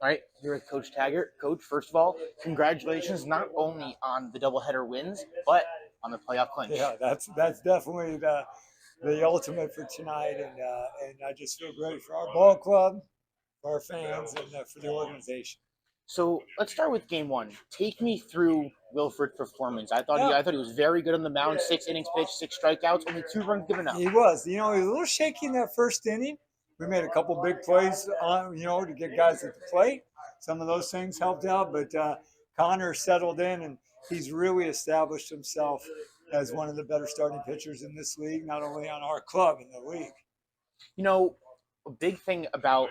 All right, here with Coach Tagert. Coach, first of all, congratulations not only on the doubleheader wins, but on the playoff clinch. Yeah, that's definitely the ultimate for tonight, and I just feel great for our ball club, for our fans, and for the organization. So let's start with game one. Take me through Wilfred's performance. Yeah, I thought he was very good on the mound. 6 innings pitched, 6 strikeouts, only 2 runs given up. he was. He was a little shaky in that first inning. We made a couple big plays on, to get guys at the plate. Some of those things helped out, but Connor settled in, and he's really established himself as one of the better starting pitchers in this league, not only on our club in the league. You know, a big thing about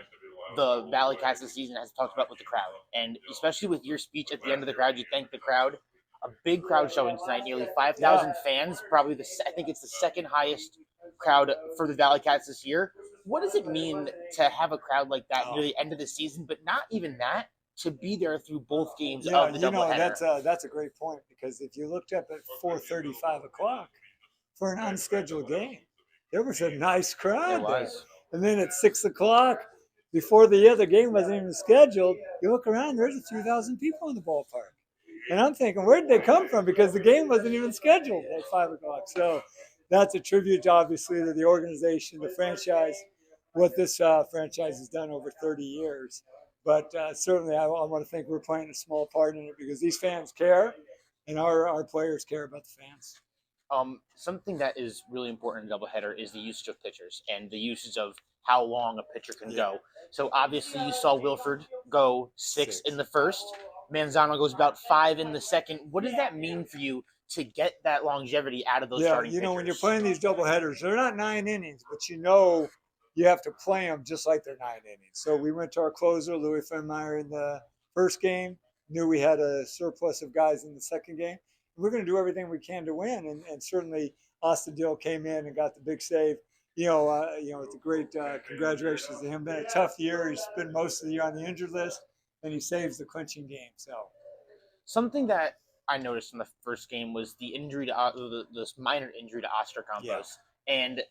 the Valley Cats this season has talked about with the crowd, and especially with your speech at the end of the crowd, you thanked the crowd. A big crowd showing tonight, nearly 5,000 fans. Probably I think it's the second highest crowd for the Valley Cats this year. What does it mean to have a crowd like that near the end of the season, but not even that, to be there through both games of the doubleheader? That's a great point, because if you looked up at 4:30, 5 o'clock for an unscheduled game, there was a nice crowd there. And then at 6 o'clock, before the other game wasn't even scheduled, you look around, there's a few thousand people in the ballpark. And I'm thinking, where did they come from? Because the game wasn't even scheduled at 5 o'clock. So that's a tribute, obviously, to the organization, the franchise, what this franchise has done over 30 years. But certainly, I want to think we're playing a small part in it, because these fans care, and our players care about the fans. Something that is really important in doubleheader is the usage of pitchers and the usage of how long a pitcher can go. So obviously, you saw Wilfred go six in the first. Manzano goes about 5 in the second. What does that mean for you to get that longevity out of those starting pitchers? When you're playing these doubleheaders, they're not 9 innings, but you have to play them just like they're 9 innings. So we went to our closer, Louis Fenmeyer, in the first game, knew we had a surplus of guys in the second game. We're going to do everything we can to win, and certainly Austin Dill came in and got the big save. It's a great congratulations to him. Been a tough year. He's spent most of the year on the injured list, and he saves the clinching game. So something that I noticed in the first game was the injury to this minor injury to Oscar Campos, and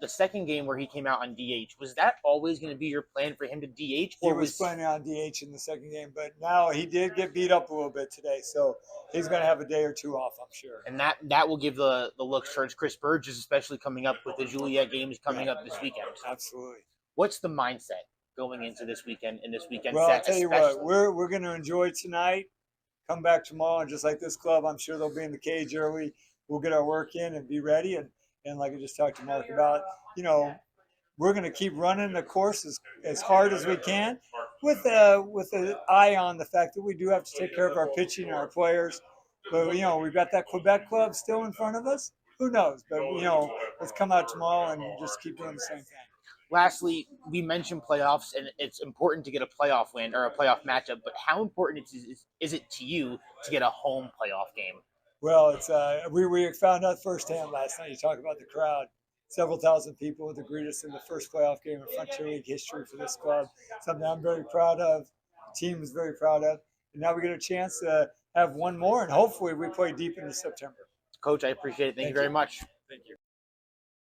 the second game where he came out on DH. Was that always going to be your plan for him to DH? Or he was planning on DH in the second game, but now he did get beat up a little bit today, so he's going to have a day or two off, I'm sure. And that will give the looks towards Chris Burgess, especially coming up with the Juliet games coming up this weekend. Absolutely. What's the mindset going into this weekend and this weekend? Well, I'll tell you what, we're going to enjoy tonight. Come back tomorrow, and just like this club, I'm sure they'll be in the cage early. We'll get our work in and be ready. And like I just talked to Mark about, we're going to keep running the course as hard as we can, with an eye on the fact that we do have to take care of our pitching and our players. But we've got that Quebec club still in front of us. Who knows? But let's come out tomorrow and just keep doing the same thing. Lastly, we mentioned playoffs, and it's important to get a playoff win or a playoff matchup. But how important is it to you to get a home playoff game? Well, it's we found out firsthand last night. You talk about the crowd. Several thousand people to greet us in the first playoff game in Frontier League history for this club. Something I'm very proud of. The team is very proud of. And now we get a chance to have one more, and hopefully we play deep into September. Coach, I appreciate it. Thank you very much. Thank you.